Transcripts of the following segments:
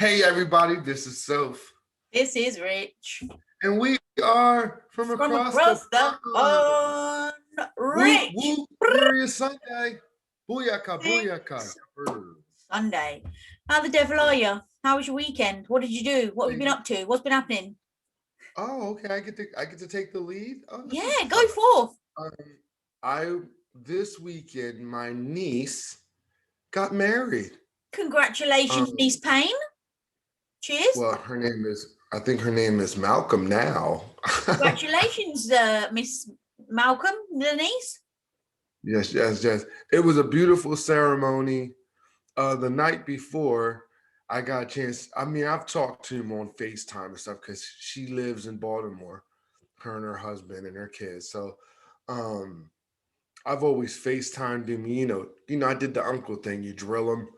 Hey everybody, this is Soph, This is Rich. and we are from From across the across the pond. pond, Whoop Rich. whoop, glorious Sunday. Booyaka, booyaka. It's Sunday. How the devil are you? How was your weekend? What did you do? What have you been up to? What's been happening? Oh, okay. I get to take the lead. Oh, this is Yeah, go fun. forth. Um, I this weekend my niece got married. Congratulations, Um, niece Payne. Cheers. well, I think her name is Malcolm now. Congratulations, Miss Malcolm, the niece. Yes, yes, yes. It was a beautiful ceremony. The night before, I got a chance. I mean, I've talked to him on FaceTime and stuff because she lives in Baltimore, her and her husband and her kids. So, um, I've always FaceTimed him. I did the uncle thing. You drill him,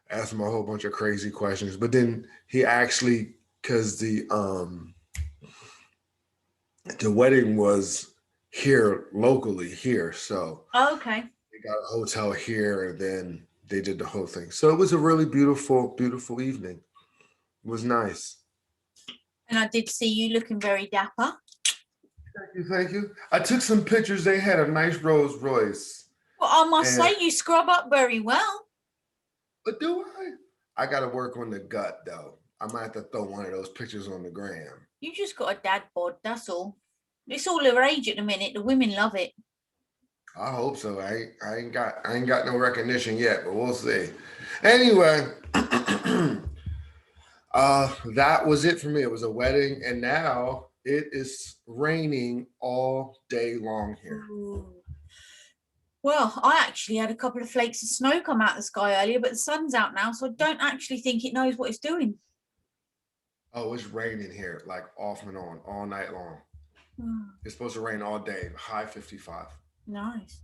ask him a whole bunch of crazy questions. But then he actually, because the wedding was here locally here, so Okay. they got a hotel here, and then they did the whole thing. So it was a really beautiful, beautiful evening. It was nice. And I did see you looking very dapper. Thank you, thank you. I took some pictures. They had a nice Rolls Royce, Well, I must and say you scrub up very well. but do I? I got to work on the gut though. I might have to throw one of those pictures on the gram. You just got a dad bod, that's all. It's all the rage at the minute. The women love it. I hope so. I ain't got no recognition yet, but we'll see. Anyway, that was it for me. It was a wedding, and now it is raining all day long here. Ooh. Well, I actually had a couple of flakes of snow come out of the sky earlier, but the sun's out now, so I don't actually think it knows what it's doing. Oh, it's raining here, like off and on, all night long. Hmm, It's supposed to rain all day, high 55. nice.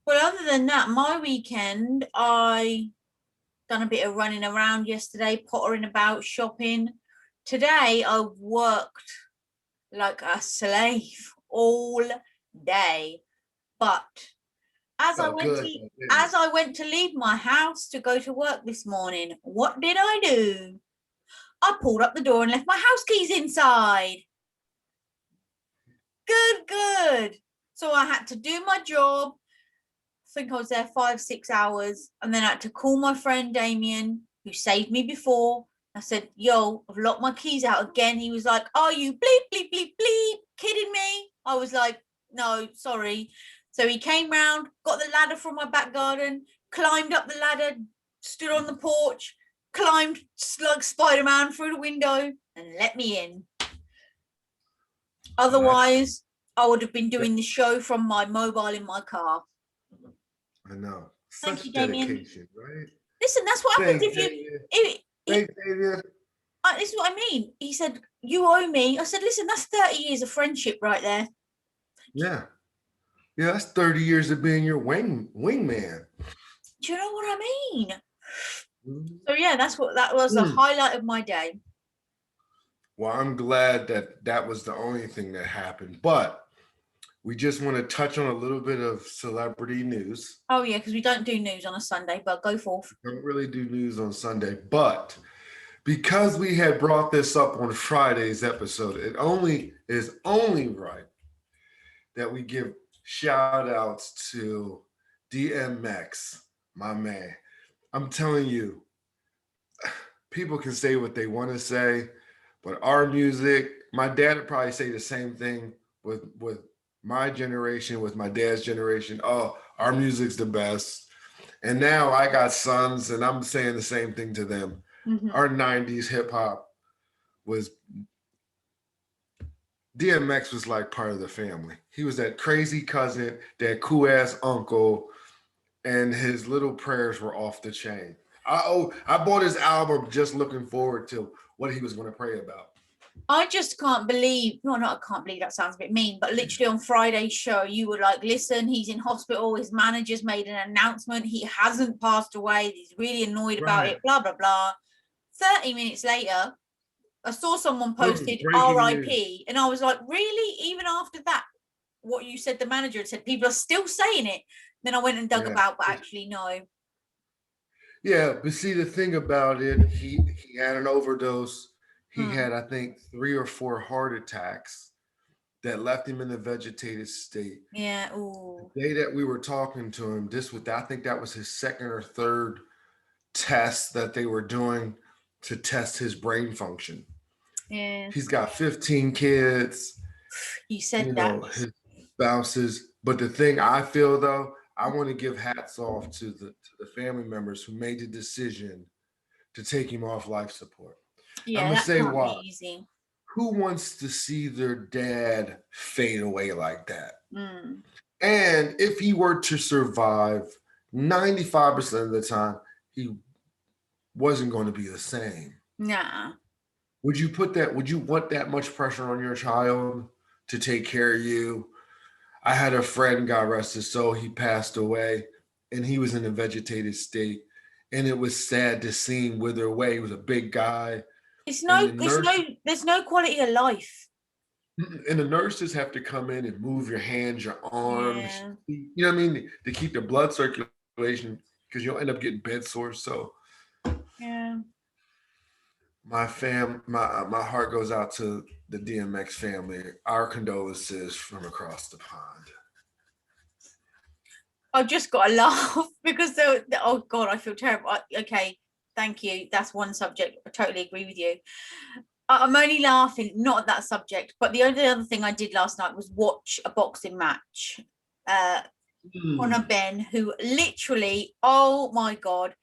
Well, other than that, my weekend, I done a bit of running around yesterday, pottering about, shopping. Today, I worked like a slave all day, but as I Felt went good, to though, didn't as it? I went to leave my house to go to work this morning, what did I do? I pulled up the door and left my house keys inside. Good, good. So I had to do my job. I think I was there 5, 6 hours, and then I had to call my friend Damien, who saved me before. I said, "Yo, I've locked my keys out again." He was like, "Are you bleep bleep bleep bleep kidding me?" I was like, "No, sorry." So he came round, got the ladder from my back garden, climbed up the ladder, stood on the porch, climbed like Spider-Man through the window, and let me in. Oh, that's Otherwise, I would have been that, doing the show from my mobile in my car. I know. Thank you, Such Damien. dedication, right? Listen, that's what happens Thanks, if you. David. It, Thanks, David. this is what I mean. He said, "You owe me." I said, "Listen, that's 30 years of friendship right there." Yeah. Yeah, that's 30 years of being your wingman. Do you know what I mean? Mhm. So yeah, that was the Mm. highlight of my day. Well, I'm glad that that was the only thing that happened. But we just want to touch on a little bit of celebrity news. Oh yeah, because we don't do news on a Sunday, but go forth. Don't really do news on Sunday, but because we had brought this up on Friday's episode, it only is only right that we give shout outs to DMX, my man. I'm telling you, people can say what they want to say, but our music, my dad would probably say the same thing with my generation, with my dad's generation. Oh, our music's the best. And now I got sons, and I'm saying the same thing to them. Mm-hmm. Our '90s hip hop was DMX was like part of the family. He was that crazy cousin, that cool ass uncle, and his little prayers were off the chain. I bought his album just looking forward to what he was going to pray about. I just can't believe, no, not I can't believe that sounds a bit mean, but literally on Friday's show, you were like, "Listen, he's in hospital. His manager's made an announcement. He hasn't passed away. He's really annoyed about Right. it, blah, blah, blah." 30 minutes later, I saw someone Boom, posted breaking news. RIP, and I was like, "Really?" Even after that, what you said, the manager had said, people are still saying it. Then I went and dug Yeah. about, but actually, no. Yeah, but see the thing about it, he had an overdose. He Mm. had, I think, 3 or 4 heart attacks that left him in a vegetative state. Yeah. Ooh. The day that we were talking to him, I think that was his second or third test that they were doing to test his brain function. Yeah. He's got 15 kids, You said that. his spouses. But the thing I feel though, I want to give hats off to the family members who made the decision to take him off life support. I'm Yeah, gonna that say can't be why. easy. Who wants to see their dad fade away like that? Mm. And if he were to survive, 95% of the time, he wasn't going to be the same. Nah. Would you want that much pressure on your child to take care of you? I had a friend, God rest his soul, he passed away and he was in a vegetative state. And it was sad to see him wither away. He was a big guy. And There's no quality of life. the nurses have to come in and move your hands, your arms, Yeah. you know what I mean, to keep the blood circulation because you'll end up getting bed sores. So Yeah. my heart goes out to the DMX family. Our condolences from across the pond. I've just got to laugh because oh God, I feel terrible. Okay, thank you. That's one subject. I totally agree with you. I'm only laughing, not at that subject, but the only other thing I did last night was watch a boxing match. Conor Ben, who literally, oh my God,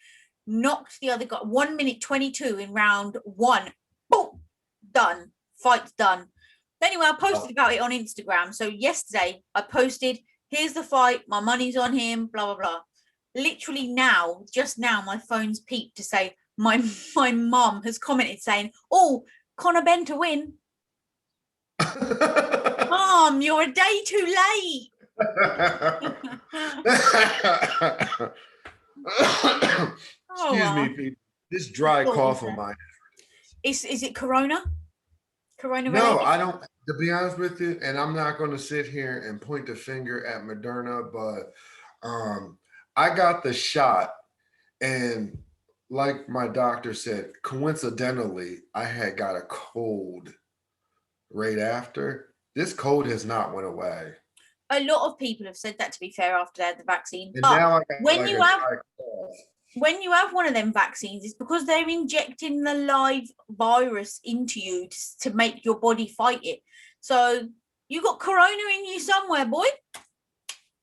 knocked the other guy 1 minute 22 in round one. Boom, done. Fight's done. Anyway, I posted about it on Instagram. So yesterday I posted, here's the fight, my money's on him, blah, blah, blah. Literally now, just now, my phone's peeped to say my mum has commented saying, oh, Conor Ben to win. Mom, you're a day too late. Excuse me, Pete. This dry cough of mine. Is it Corona? Corona No, related? I don't. To be honest with you, and I'm not going to sit here and point the finger at Moderna, but I got the shot, and like my doctor said, coincidentally, I had got a cold right after. This cold has not went away. A lot of people have said that, to be fair, after they had the vaccine. And But now I got when like you a have dry cough. when you have one of them vaccines, it's because they're injecting the live virus into you to make your body fight it. So you got corona in you somewhere, boy.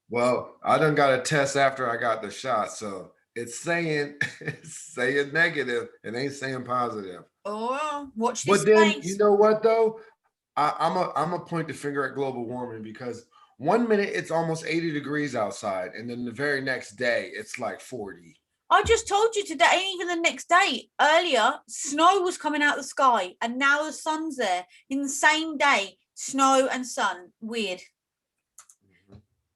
Well, I done got a test after I got the shot, so it's saying negative. It ain't saying positive. Oh, watch this But then you space. know what though? I'm a point the finger at global warming because 1 minute it's almost 80 degrees outside, and then the very next day it's like 40. I just told you today, even the next day, earlier, snow was coming out of the sky, and now the sun's there in the same day. Snow and sun. Weird.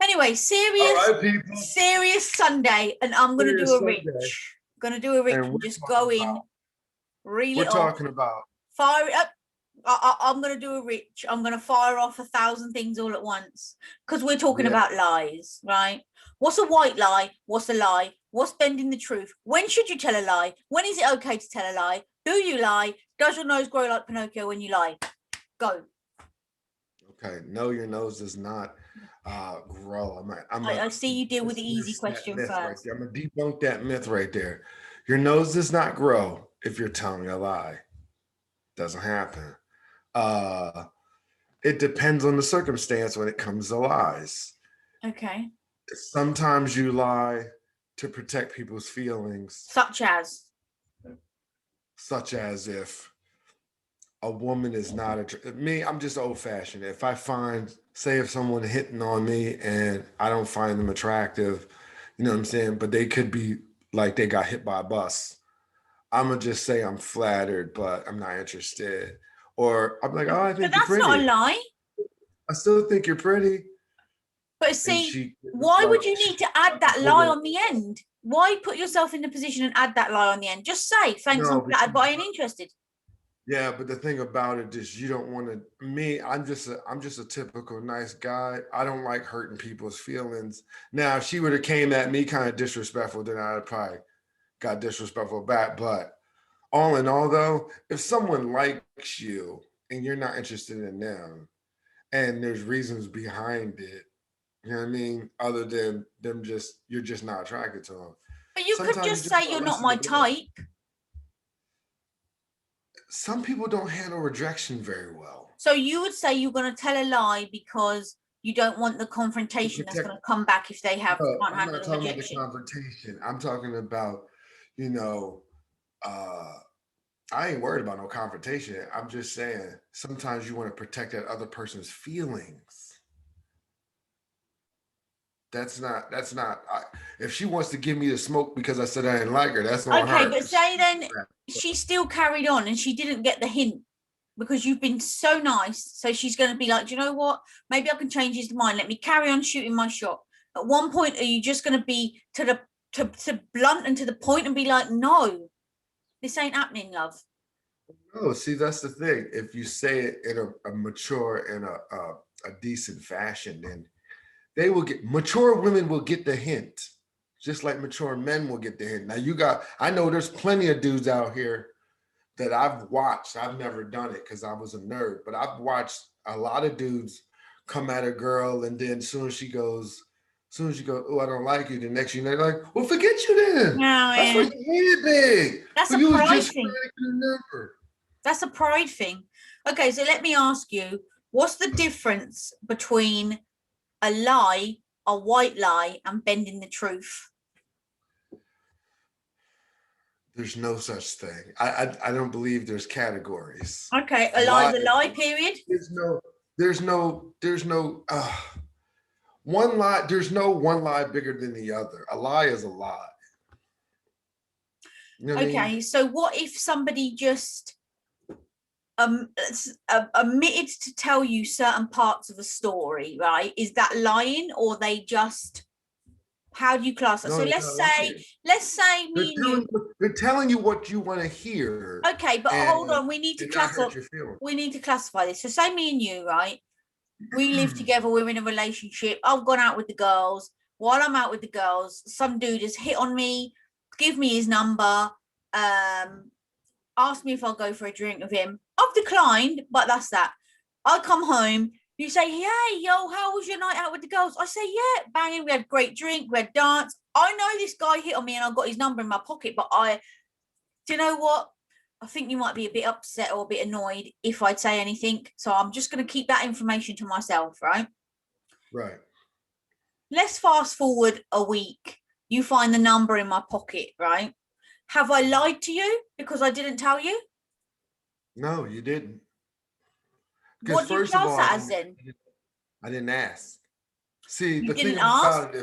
Anyway, All right, people. serious Sunday, and I'm gonna do a rich. Gonna do a rich and just go in, reel We're it off, talking about fire it up. I'm gonna do a rich. I'm gonna fire off 1,000 things all at once because we're talking about lies, right? What's a white lie? What's a lie? What's bending the truth? When should you tell a lie? When is it okay to tell a lie? Do you lie? Does your nose grow like Pinocchio when you lie? Go. Okay, no, your nose does not grow. I see you deal with the easy question first. Right there. I'm gonna debunk that myth right there. Your nose does not grow if you're telling a lie. Doesn't happen. It depends on the circumstance when it comes to lies. Okay. Sometimes you lie to protect people's feelings, Such as if a woman is not me. I'm just old fashioned. If I find, say, if someone hitting on me and I don't find them attractive, you know what I'm saying? But they could be like they got hit by a bus. I'm gonna just say I'm flattered, but I'm not interested. Or I'm like, oh, I think you're pretty. But that's not a lie. I still think you're pretty. But see, why would you need to add that lie on the end? Why put yourself in the position and add that lie on the end? Just say, thanks, I'm flattered, but I ain't interested. Yeah, but the thing about it is you don't want to. I'm just a typical nice guy. I don't like hurting people's feelings. Now, if she would have came at me kind of disrespectful, then I'd probably got disrespectful back. But all in all, though, if someone likes you and you're not interested in them, and there's reasons behind it, you know what I mean, other than them just you're just not attracted to them. But you could Sometimes you just just say gotta you're not lessen my the blow. type. Some people don't handle rejection very well. So you would say you're going to tell a lie because you don't want the confrontation that's going to come back if they can't I'm handle not the talking about the rejection. confrontation. I'm talking about, you know, I ain't worried about no confrontation. I'm just saying sometimes you want to protect that other person's feelings. That's not. If she wants to give me the smoke because I said I didn't like her, that's on her. Okay, but say then she still carried on and she didn't get the hint because you've been so nice. So she's going to be like, do you know what? Maybe I can change his mind. Let me carry on shooting my shot. At one point, are you just going to be to blunt and to the point and be like, no, this ain't happening, love? Oh, see, that's the thing. If you say it in a mature and a decent fashion, then they will get mature women will get the hint, just like mature men will get the hint. Now I know there's plenty of dudes out here that I've watched. I've never done it because I was a nerd, but I've watched a lot of dudes come at a girl, and then as soon as she goes, oh, I don't like you, the next thing they're like, well, forget you then. No, That's why you head big. That's but a you was pride just thing. trying to get a number. That's a pride thing. Okay, so let me ask you, what's the difference between a lie, a white lie, and bending the truth? There's no such thing. I don't believe there's categories. Okay, a lie is a lie, period. There's no one lie. There's no one lie bigger than the other. A lie is a lie. You know what Okay, I mean? so what if somebody just omitted to tell you certain parts of a story, right? Is that lying, or they just, how do you class that? No, So let's say me and you. They're telling you what you want to hear. Okay, but hold on, we need to classify. We need to classify this. So say me and you, right? We live together, we're in a relationship. I've gone out with the girls. While I'm out with the girls, some dude has hit on me, give me his number, asked me if I'll go for a drink with him. I've declined, but that's that. I come home, you say, hey, yo, how was your night out with the girls? I say, yeah, banging. We had a great drink, we had dance. I know this guy hit on me and I've got his number in my pocket, but do you know what? I think you might be a bit upset or a bit annoyed if I'd say anything. So I'm just going to keep that information to myself, right? Right. Let's fast forward a week. You find the number in my pocket, right? Have I lied to you because I didn't tell you? No, you didn't. What do you class that as then? I didn't ask. See, You the didn't thing ask? about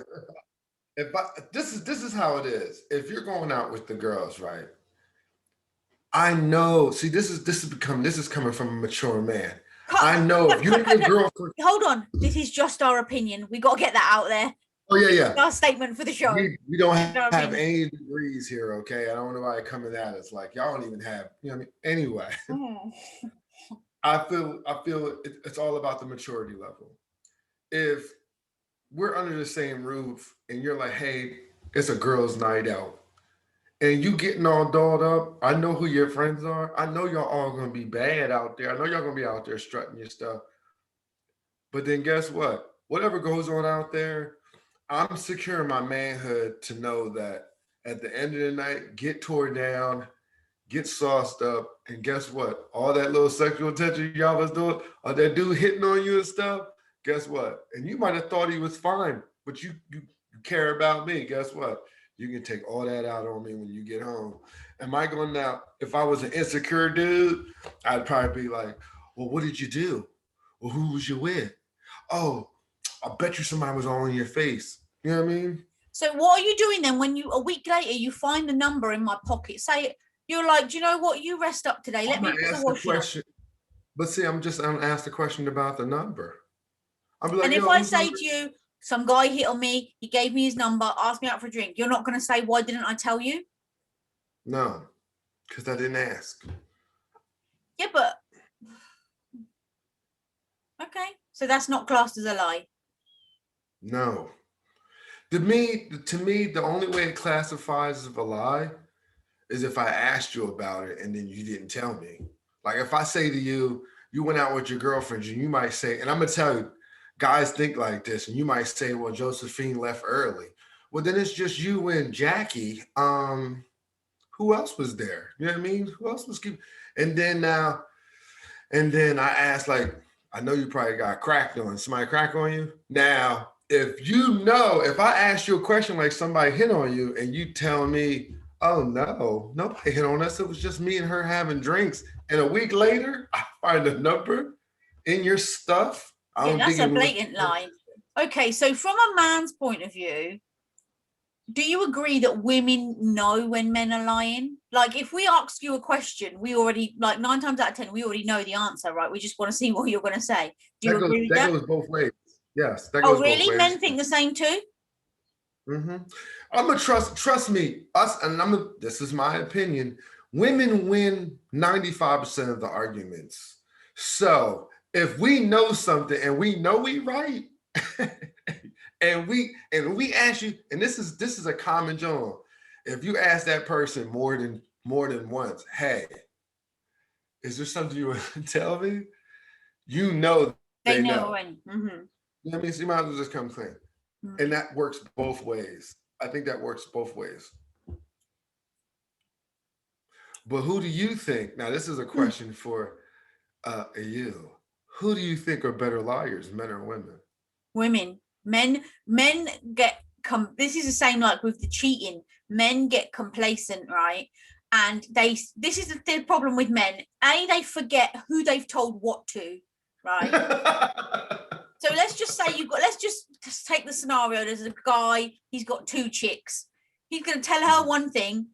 it, this is how it is. If you're going out with the girls, right? I know. See, this is coming from a mature man. I know if you're a girlfriend. Hold on. This is just our opinion. We got to get that out there. Oh yeah. Our statement for the show. We don't have any degrees here, okay? I don't want nobody coming at us like y'all don't even have. You know what I mean? Anyway, I feel it's all about the maturity level. If we're under the same roof and you're like, hey, it's a girls' night out, and you getting all dolled up, I know who your friends are. I know y'all all gonna be bad out there. I know y'all gonna be out there strutting your stuff. But then guess what? Whatever goes on out there, I'm securing my manhood to know that at the end of the night, get tore down, get sauced up, and guess what? All that little sexual attention y'all was doing, or that dude hitting on you and stuff, guess what? And you might have thought he was fine, but you care about me. Guess what? You can take all that out on me when you get home. Am I going now? If I was an insecure dude, I'd probably be like, well, what did you do? Well, who was you with? Oh, I bet you somebody was all in your face. You know what I mean? So what are you doing then when a week later you find the number in my pocket? Say you're like, do you know what? You rest up today. Let me put the washing up. But see, I'm asked the question about the number. I'll be like, and if I say to you, some guy hit on me, he gave me his number, asked me out for a drink, you're not going to say, why didn't I tell you? No, because I didn't ask. Yeah, but okay, so that's not classed as a lie. No. To me, the only way it classifies as a lie is if I asked you about it and then you didn't tell me. Like if I say to you, you went out with your girlfriends and you might say, and I'm gonna tell you, guys think like this, and you might say, well, Josephine left early. Well, then it's just you and Jackie. Who else was there? You know what I mean? Who else was keeping? And then now, and then I asked, like, I know you probably got cracked on. Somebody crack on you? Now, if I ask you a question like somebody hit on you and you tell me, oh no, nobody hit on us. It was just me and her having drinks. And a week later, I find a number in your stuff. I Yeah, don't that's think a blatant lie. Okay, so from a man's point of view, do you agree that women know when men are lying? Like, if we ask you a question, we already, like 9 times out of 10, we already know the answer, right? We just want to see what you're going to say. Do you agree with that? That goes both ways. Yes, that Oh, goes both really? ways. Men think the same too? Mm-hmm. I'm gonna trust me, us, and this is my opinion. Women win 95% of the arguments. So if we know something and we know we right, and we ask you, and this is a common joke. If you ask that person more than once, hey, is there something you want to tell me? You know They they know know. when. Mm-hmm. You know what I mean? So you might as well just come clean. Mm-hmm. And that works both ways. I think that works both ways. But who do you think? Now, this is a question for you. Who do you think are better liars, men or women? Women. Men get this is the same like with the cheating. Men get complacent, right? And this is the problem with men. They forget who they've told what to, right? So let's just say let's just take the scenario. There's a guy, he's got 2 chicks. He's going to tell her one thing,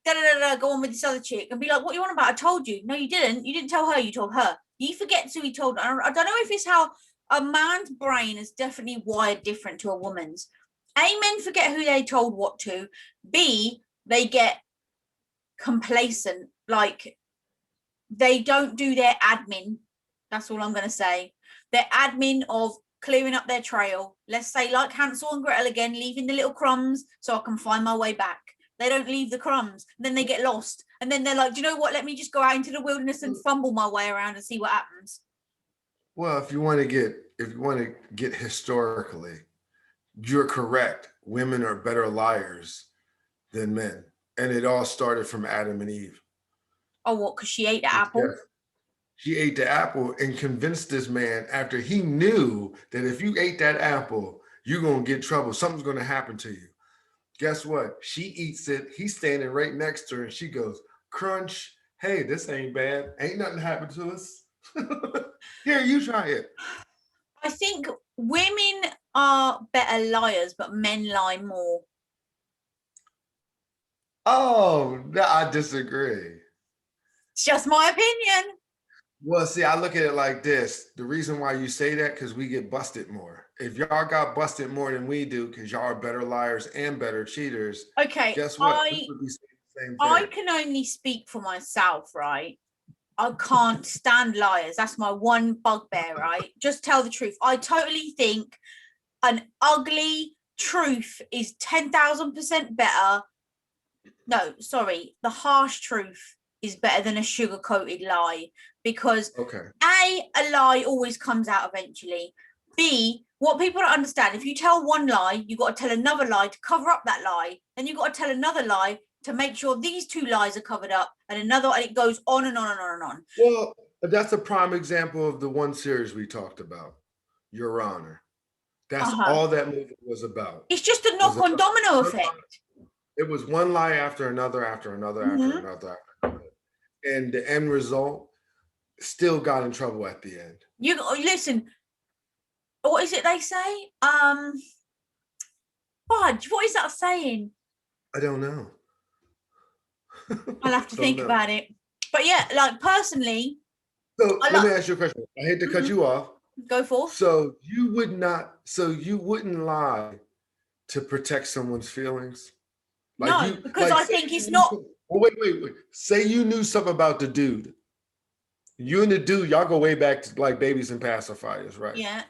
go on with this other chick and be like, what you want about? I told you. No, you didn't. You didn't tell her, you told her. He forgets who he told. I don't know if it's how a man's brain is definitely wired different to a woman's. A, men forget who they told what to. B, they get complacent. Like they don't do their admin. That's all I'm going to say. Their admin of clearing up their trail. Let's say like Hansel and Gretel again, leaving the little crumbs so I can find my way back. They don't leave the crumbs. Then they get lost. And then they're like, do you know what? Let me just go out into the wilderness and fumble my way around and see what happens. Well, if you want to get historically, you're correct. Women are better liars than men. And it all started from Adam and Eve. Oh, what? Because she ate the apple? Yes. She ate the apple and convinced this man after he knew that if you ate that apple, you're going to get trouble. Something's going to happen to you. Guess what? She eats it. He's standing right next to her and she goes, crunch. Hey, this ain't bad. Ain't nothing happened to us. Here, you try it. I think women are better liars, but men lie more. Oh, no, I disagree. It's just my opinion. Well, see, I look at it like this. The reason why you say that, because we get busted more. If y'all got busted more than we do, because y'all are better liars and better cheaters, Okay, guess what? We would be saying the same thing. I can only speak for myself, right? I can't stand liars. That's my one bugbear, right? Just tell the truth. I totally think an ugly truth is 10,000% better. No, sorry. The harsh truth is better than a sugar-coated lie because A lie always comes out eventually. B, what people don't understand, if you tell one lie, you've got to tell another lie to cover up that lie. Then you've got to tell another lie to make sure these 2 lies are covered up, and it goes on and on and on and on. Well, that's a prime example of the one series we talked about, Your Honor. That's all that movie was about. It's just a knock-on domino effect. It was one lie after another, after another, after another. And the end result still got in trouble at the end. You listen, what is it they say? Fudge, what is that saying? I don't know. I'll have to think about it. But yeah, like personally. So let me ask you a question. I hate to cut you off. Go forth. So you wouldn't lie to protect someone's feelings? Like no, because I think it's not. Wait. Say you knew something about the dude. You and the dude, y'all go way back to like babies and pacifiers, right? Yeah.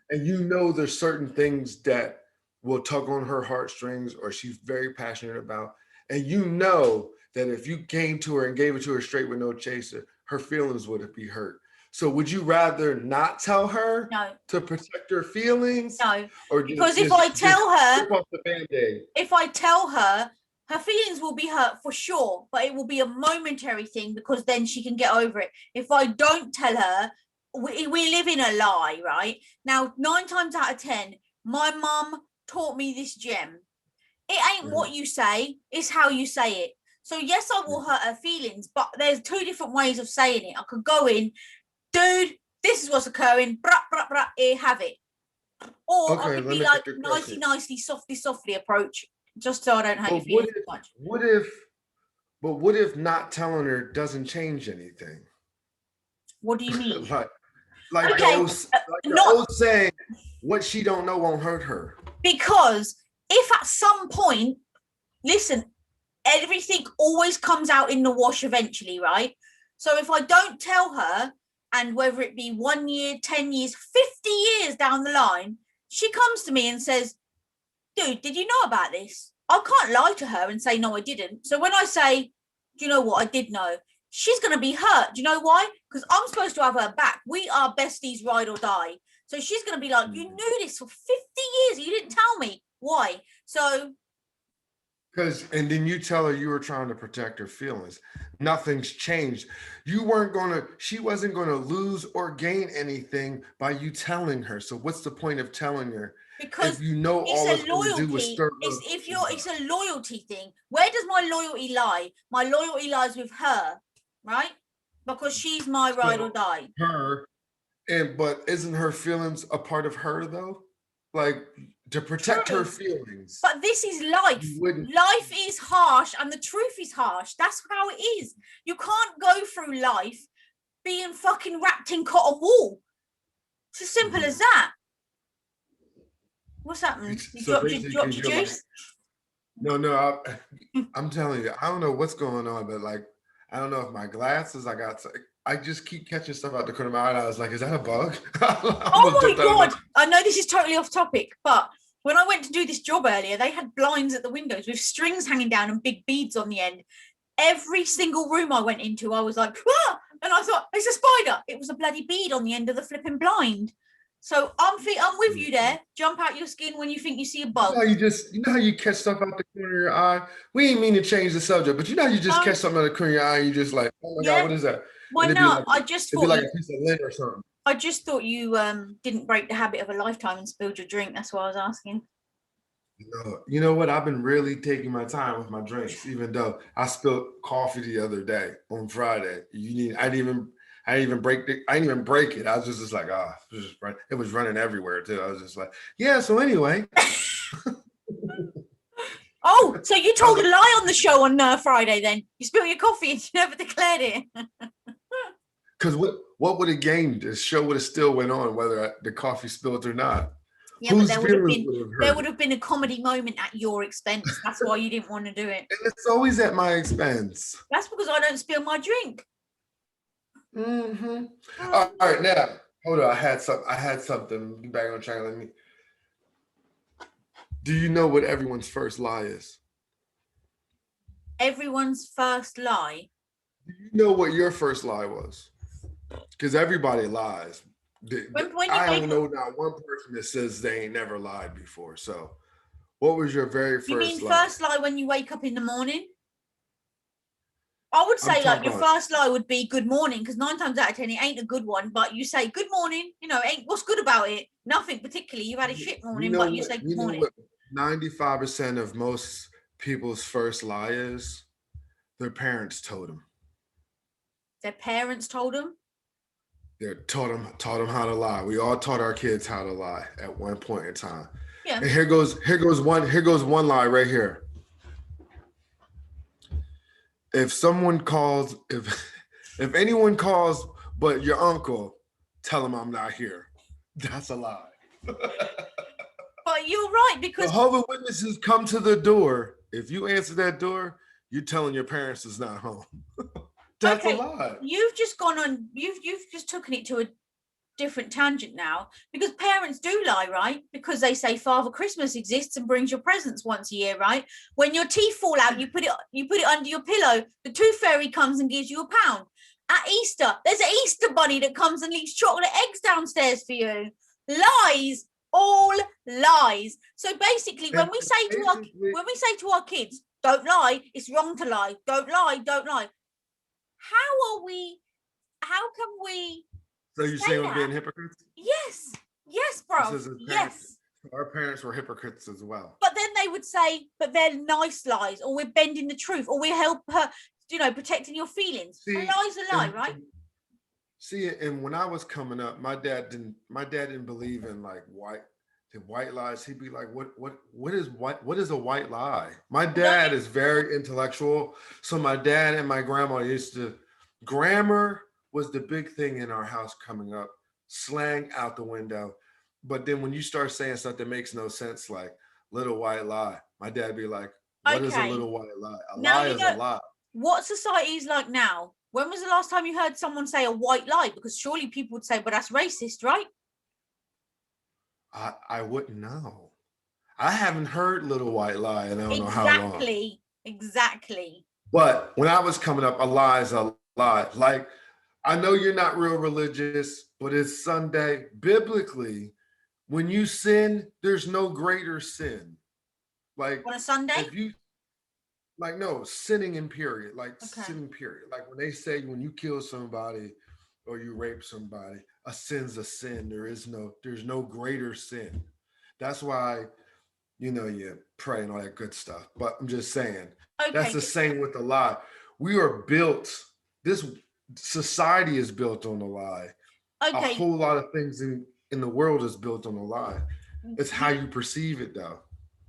And you know there's certain things that will tug on her heartstrings or she's very passionate about. And you know that if you came to her and gave it to her straight with no chaser, her feelings would be hurt. So would you rather not tell her No, to protect her feelings, no. or Because just rip off the Band-Aid? if I tell her, her feelings will be hurt for sure, but it will be a momentary thing because then she can get over it. If I don't tell her, we live in a lie, right? Now, 9 times out of 10, my mum taught me this gem. It ain't what you say, it's how you say it. So yes, I will hurt her feelings, but there's 2 different ways of saying it. I could go in, dude, this is what's occurring, here, have it. Or I Okay, could let be me like, get your nicely, question. nicely, softly approach, just so I don't hurt your But what feelings if, too much. what if not telling her doesn't change anything? What do you mean? like Okay, the old saying, what she don't know won't hurt her. because if at some point, listen, everything always comes out in the wash eventually, right? So if I don't tell her, and whether it be 1 year, 10 years, 50 years down the line, she comes to me and says, dude, did you know about this? I can't lie to her and say, no, I didn't. So when I say, do you know what? I did know. She's going to be hurt. Do you know why? Because I'm supposed to have her back. We are besties, ride or die. So she's going to be like, you knew this for 50 years. You didn't tell me. Why? So. And then you tell her you were trying to protect her feelings. Nothing's changed. She wasn't going to lose or gain anything by you telling her. So what's the point of telling her? Because if you know all it's going to do is stir it's a loyalty thing. Where does my loyalty lie? My loyalty lies with her, right? Because she's my ride or die. Her, but isn't her feelings a part of her though? Like to protect her feelings. But this is life. Life is harsh and the truth is harsh. That's how it is. You can't go through life being fucking wrapped in cotton wool. It's as simple as that. What's happened? You dropped your juice? No, I'm telling you, I don't know what's going on, but I don't know if my glasses, I just keep catching stuff out the corner of my eye. I was like, is that a bug? Oh my God. I know this is totally off topic, but when I went to do this job earlier, they had blinds at the windows with strings hanging down and big beads on the end. Every single room I went into, I was like, ah! And I thought, it's a spider. It was a bloody bead on the end of the flipping blind. So I'm with you there. Jump out your skin when you think you see a bug. You know how you catch stuff out the corner of your eye? We ain't mean to change the subject, but you know how you just catch something out the corner of your eye and you just like, oh my God, what is that? Why not? I just thought like a piece of lint or something. I just thought you didn't break the habit of a lifetime and spilled your drink. That's why I was asking. You know what? I've been really taking my time with my drinks, even though I spilled coffee the other day on Friday. I didn't even break it. I was just like, it was running everywhere too. I was just like, yeah. So anyway. Oh, so you told a lie on the show on Friday then? You spilled your coffee and you never declared it. Because what would have gained? The show would have still went on whether the coffee spilled or not. Yeah, but there would have been a comedy moment at your expense. That's why you didn't want to do it. And it's always at my expense. That's because I don't spill my drink. Mm-hmm. All right, now hold on. I had something back on track. Do you know what everyone's first lie is? Everyone's first lie? Do you know what your first lie was? Because everybody lies. I don't know not one person that says they ain't never lied before. So what was your very first lie? You mean first lie when you wake up in the morning? I would say your first lie would be good morning, because 9 times out of 10 it ain't a good one, but you say good morning, ain't what's good about it? Nothing particularly. You've had a shit morning, but you say good morning. 95% of most people's first lie is their parents told them. Their parents told them? They taught them how to lie. We all taught our kids how to lie at one point in time. Yeah. And here goes one lie right here. If anyone calls but your uncle, tell him I'm not here. That's a lie. But you're right, because Jehovah's Witnesses come to the door. If you answer that door, you're telling your parents it's not home. That's a lie. You've just gone on. You've just taken it to a different tangent now, because parents do lie, right? Because they say Father Christmas exists and brings your presents once a year, right? When your teeth fall out, you put it under your pillow. The tooth fairy comes and gives you £1. At Easter, there's an Easter bunny that comes and leaves chocolate eggs downstairs for you. Lies, all lies. So basically, when we say to our kids, don't lie, it's wrong to lie. Don't lie, don't lie. How can we So you're saying we're being hypocrites? Yes, bro. Yes. Our parents were hypocrites as well. But then they would say, but they're nice lies, or we're bending the truth, or we help her, protecting your feelings. A lie's a lie, right? See, and when I was coming up, my dad didn't believe in like white lies. He'd be like, what is a white lie? My dad is very intellectual. So my dad and my grandma grammar was the big thing in our house coming up, slang out the window. But then when you start saying stuff that makes no sense, like little white lie, my dad be like, what is a little white lie? Lie is a lie. What society is like now? When was the last time you heard someone say a white lie? Because surely people would say, but that's racist, right? I wouldn't know. I haven't heard little white lie and I don't know how long. Exactly. But when I was coming up, a lie is a lie. Like, I know you're not real religious, but it's Sunday. Biblically, when you sin, there's no greater sin. Like on a Sunday? Sinning in period. Sinning period. Like when they say when you kill somebody or you rape somebody, a sin's a sin. There's no greater sin. That's why, you pray and all that good stuff. But I'm just saying, that's the same with the lie. We are built, this society is built on a lie. A whole lot of things in the world is built on a lie. It's how you perceive it, though.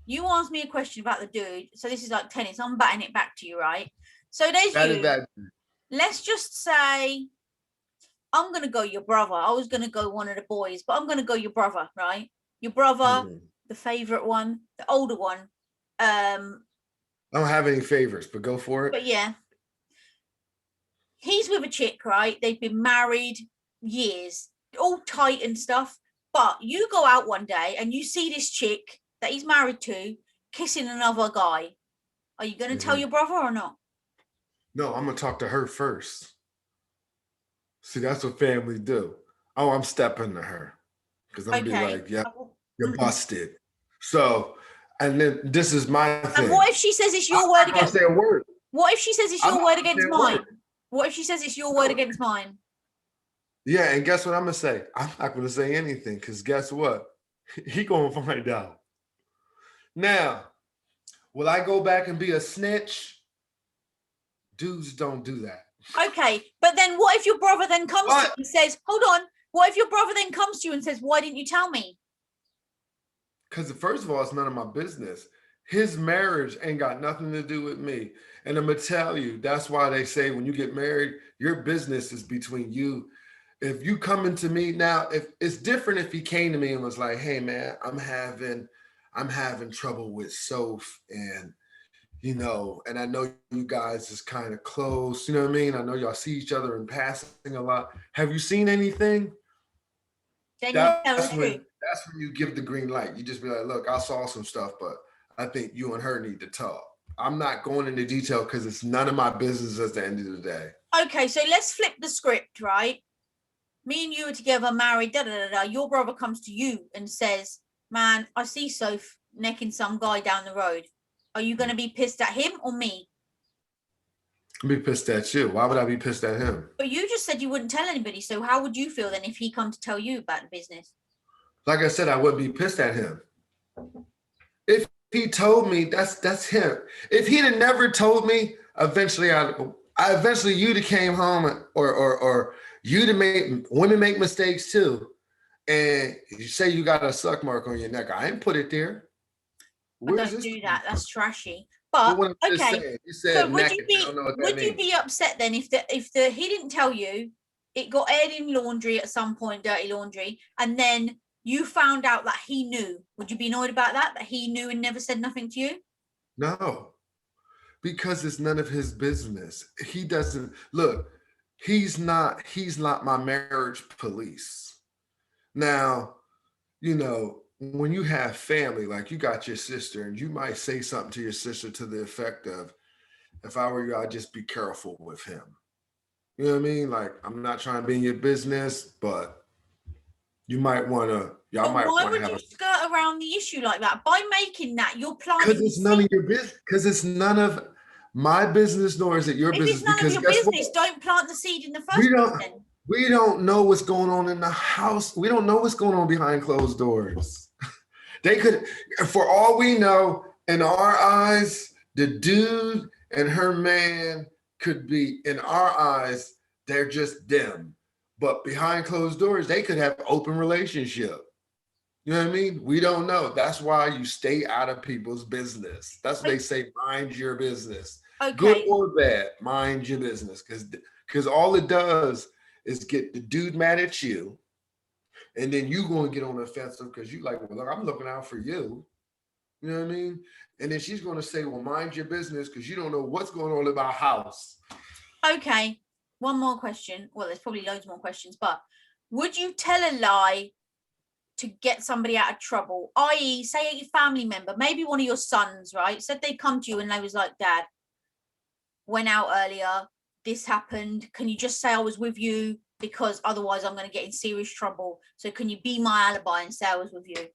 You asked me a question about the dude. So this is like tennis. I'm batting it back to you, right? So there's you. Let's just say I'm going to go your brother. I was going to go one of the boys, but I'm going to go your brother, right? Your brother, the favorite one, the older one. I don't have any favorites, but go for it. But yeah. He's with a chick, right? They've been married years, all tight and stuff. But you go out one day and you see this chick that he's married to kissing another guy. Are you going to tell your brother or not? No, I'm going to talk to her first. See, that's what family do. Oh, I'm stepping to her. Because I'm going to be like, yeah, you're busted. So, and then this is my thing. And what if she says it's your word against say a word? What if she says it's your word against mine? What if she says it's your word against mine? Yeah, and guess what I'm going to say? I'm not going to say anything because guess what? He going to find out. Now, will I go back and be a snitch? Dudes don't do that. Okay, but then what if your brother then comes to you and says, hold on, what if your brother then comes to you and says, why didn't you tell me? Because first of all, it's none of my business. His marriage ain't got nothing to do with me. And I'm going to tell you, that's why they say when you get married, your business is between you. If you come into me now, if it's different if he came to me and was like, hey man, I'm having trouble with Soph and and I know you guys is kind of close, you know what I mean? I know y'all see each other in passing a lot. Have you seen anything? That's when you give the green light. You just be like, look, I saw some stuff, but I think you and her need to talk. I'm not going into detail because it's none of my business at the end of the day. Okay, so let's flip the script, right? Me and you are together, married, Your brother comes to you and says, man, I see Soph necking some guy down the road. Are you going to be pissed at him or me? I'll be pissed at you. Why would I be pissed at him? But you just said you wouldn't tell anybody. So how would you feel then if he come to tell you about the business? Like I said, I wouldn't be pissed at him. If he told me, that's him. If he'd have never told me, eventually you'd have came home or you'd have made women make mistakes too. And you say you got a suck mark on your neck. I ain't put it there. Don't do that. That's trashy. But okay. So would you be upset then if he didn't tell you, it got aired in laundry at some point, dirty laundry, and then you found out that he knew? Would you be annoyed about that he knew and never said nothing to you? No, because it's none of his business. He doesn't look. He's not my marriage police. Now, you know, when you have family, like you got your sister, and you might say something to your sister to the effect of, if I were you, I'd just be careful with him. You know what I mean? Like, I'm not trying to be in your business, but y'all But might why want to would have you a, skirt around the issue like that? By making that, you're because planting the it's none seed. of your business, because it's none of my business, nor is it your If business. it's none of Because your guess what? business, don't plant the seed in the We first place don't then. we don't know what's going on in the house. We don't know what's going on behind closed doors. They could, for all we know, in our eyes, the dude and her man could be, in our eyes, they're just them. But behind closed doors, they could have open relationship. You know what I mean? We don't know. That's why you stay out of people's business. That's what they say, mind your business. Good Okay. or bad, mind your business. Because all it does is get the dude mad at you. And then you going to get on the offensive because you like, well, look, I'm looking out for you. You know what I mean? And then she's going to say, well, mind your business because you don't know what's going on in my house. Okay. One more question. Well, there's probably loads more questions, but would you tell a lie to get somebody out of trouble? I.e., say a family member, maybe one of your sons, right? Said they'd come to you and they was like, Dad, went out earlier, this happened. Can you just say I was with you? Because otherwise I'm going to get in serious trouble. So can you be my alibi and say I was with you?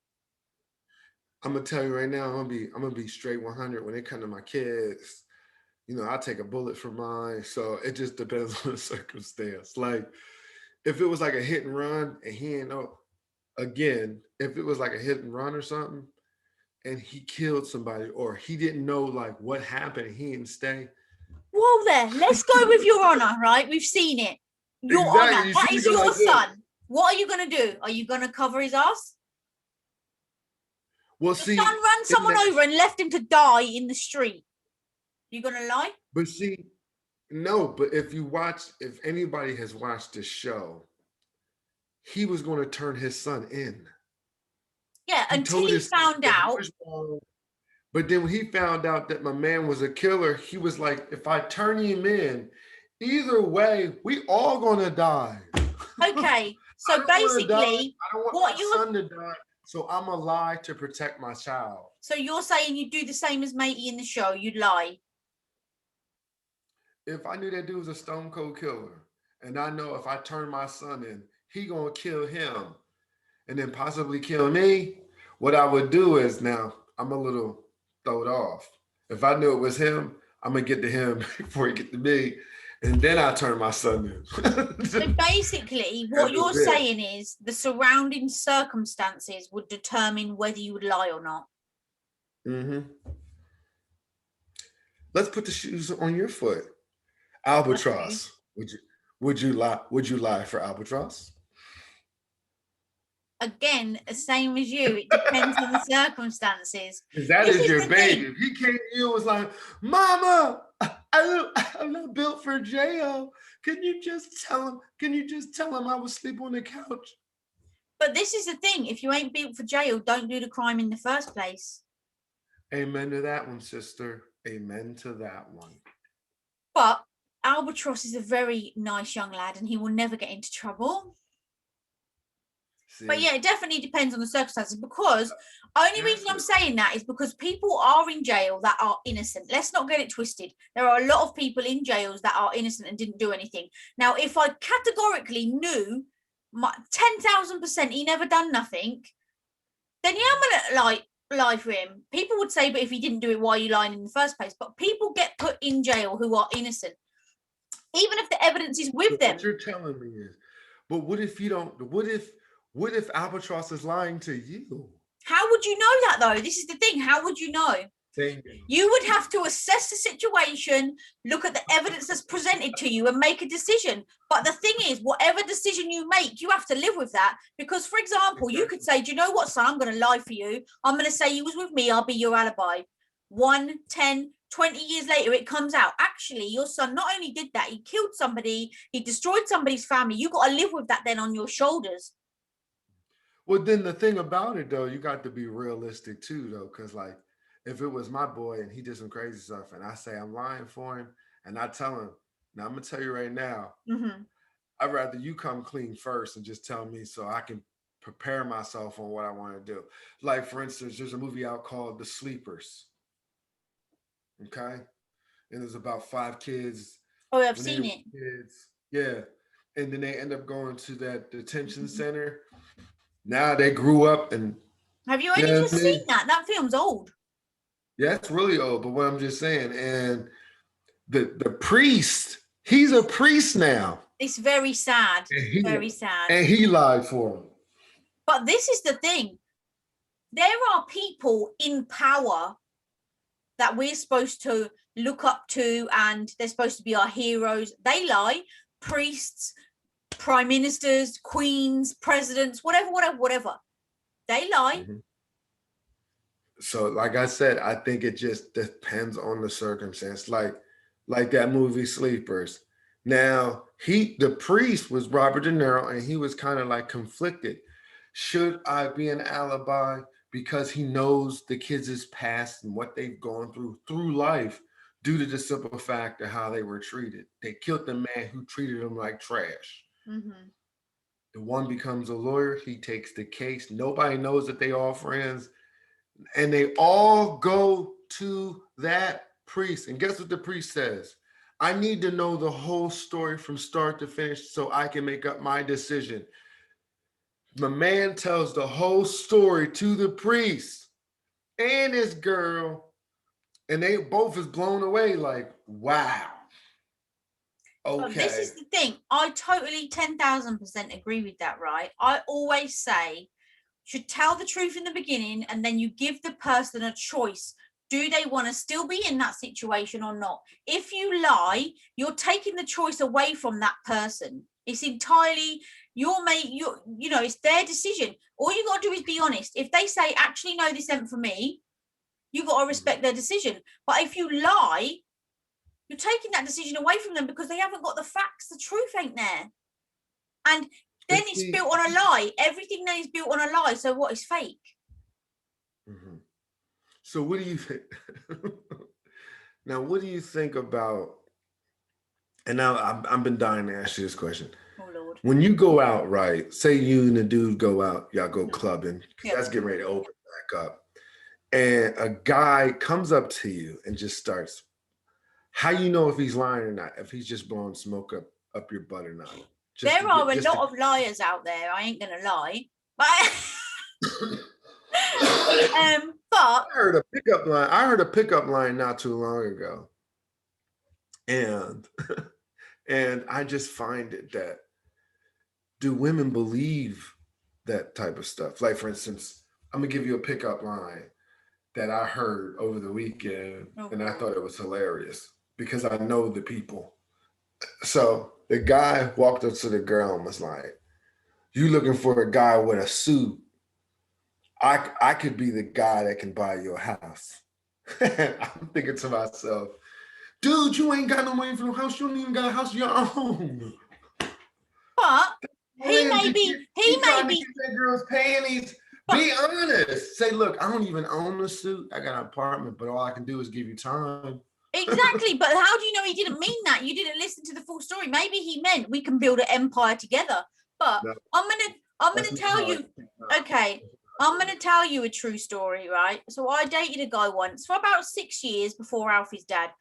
I'm gonna tell you right now, I'm gonna be straight 100 when it comes to my kids. You know, I take a bullet for mine. So it just depends on the circumstance. Like if it was like a hit and run and he ain't know, again, if it was like a hit and run or something and he killed somebody or he didn't know like what happened and he didn't stay. Whoa there, let's go with your honor, right? We've seen it. Your honor, Exactly. You that see me is go your like this. son. What are you going to do? Are you going to cover his ass? Well, Your son see, ran in someone that, over and left him to die in the street. You going to lie? but see, no, but if anybody has watched this show, he was going to turn his son in. Yeah, He until told he his son found that he out. was wrong. But then when he found out that my man was a killer, he was like, if I turn him in, either way, we all gonna die. Okay, I so don't want to die. basically, I don't want what my you're son to die. So I'm a lie to protect my child. so you're saying you'd do the same as Matey in the show, you'd lie. If I knew that dude was a stone cold killer, and I know if I turn my son in, he gonna kill him and then possibly kill me, what I would do is now I'm a little throwed off. If I knew it was him, I'm gonna get to him before he get to me, and then I turn my son So in. basically, what That's a you're bit. saying is the surrounding circumstances would determine whether you would lie or not. Mm-hmm. Let's put the shoes on your foot. Okay. Albatross. Would you lie? Would you lie for albatross? Again, the same as you, it depends on the circumstances. Because that This is is your the baby. thing. If he came to you and was like, Mama, I'm not built for jail. Can you just tell him? Can you just tell him I was sleep on the couch? But this is the thing. If you ain't built for jail, don't do the crime in the first place. Amen to that one, sister. Amen to that one. But Albatross is a very nice young lad and he will never get into trouble. But See, yeah, it definitely depends on the circumstances because only reason that's I'm it. saying that is because people are in jail that are innocent. Let's not get it twisted. There are a lot of people in jails that are innocent and didn't do anything. Now, if I categorically knew 10,000% he never done nothing, then yeah, I'm gonna lie for him. People would say, but if he didn't do it, why are you lying in the first place? But people get put in jail who are innocent, even if the evidence is with So them. what you're telling me is, but what if you don't? What if albatross is lying to you? How would you know that though? This is the thing. How would you know? Saying, You would have to assess the situation, look at the evidence that's presented to you, and make a decision. But the thing is, whatever decision you make, you have to live with that. Because, for example, you could say, do you know what, son? I'm going to lie for you. I'm going to say you was with me. I'll be your alibi. 1, 10, 20 years later, it comes out. Actually, your son not only did that, he killed somebody, he destroyed somebody's family. You got to live with that then on your shoulders. well, then the thing about it though, you got to be realistic too, though, because like if it was my boy and he did some crazy stuff, and I say I'm lying for him, and I tell him, now I'm gonna tell you right now, Mm-hmm. I'd rather you come clean first and just tell me so I can prepare myself on what I want to do. Like, for instance, there's a movie out called The Sleepers. Okay. And there's about 5 kids Oh, I've when they seen were it. kids. Yeah. And then they end up going to that detention center. Now they grew up and, Have you you only know what just I seen mean? that? That film's old. Yeah, it's really old, but what I'm just saying, and the priest, he's a priest now. It's very sad. And he Very sad. and he lied for him. But this is the thing. There are people in power that we're supposed to look up to, and they're supposed to be our heroes. They lie. Priests, prime ministers, queens, presidents, whatever. They lie. Mm-hmm. So, like I said, I think it just depends on the circumstance. Like that movie Sleepers. Now, the priest was Robert De Niro, and he was kind of like conflicted. Should I be an alibi because he knows the kids' past and what they've gone through life due to the simple fact of how they were treated? They killed the man who treated them like trash. Mm-hmm. The one becomes a lawyer. He takes the case. Nobody knows that they all friends. And they all go to that priest. And guess what the priest says? I need to know the whole story from start to finish so I can make up my decision. The man tells the whole story to the priest and his girl, and they both is blown away like, wow. But this Okay. is the thing. I totally 10,000% agree with that, right? I always say, should tell the truth in the beginning, and then you give the person a choice. Do they want to still be in that situation or not? If you lie, you're taking the choice away from that person. It's entirely it's their decision. All you got to do is be honest. If they say, actually, no, this ain't for me, you got to respect their decision. But if you lie, you're taking that decision away from them because they haven't got the facts. The truth ain't there. And then it's built on a lie. Everything then is built on a lie. So what is fake? Mm-hmm. So what do you think? Now, what do you think about, and now I've been dying to ask you this question. Oh, Lord. When you go out, right, say you and the dude go out, y'all go clubbing, that's getting ready to open back up. And a guy comes up to you and just starts, how you know if he's lying or not, if he's just blowing smoke up your butt or not? There are a lot of liars out there. I ain't gonna lie, but I heard a pickup line. I heard a pickup line not too long ago, and and I just find it that, do women believe that type of stuff? Like, for instance, I'm gonna give you a pickup line that I heard over the weekend, and I thought it was hilarious because I know the people. So the guy walked up to the girl and was like, "You looking for a guy with a suit? I could be the guy that can buy your house." I'm thinking to myself, dude, you ain't got no money for no house. You don't even got a house of your own. But he may be. That girl's panties. Be honest. Say, look, I don't even own the suit. I got an apartment, but all I can do is give you time. Exactly. But how do you know he didn't mean that? You didn't listen to the full story. Maybe he meant we can build an empire together. But no, I'm gonna tell you. Okay. I'm going to tell you a true story, right? So I dated a guy once for about 6 years before Alfie's dad.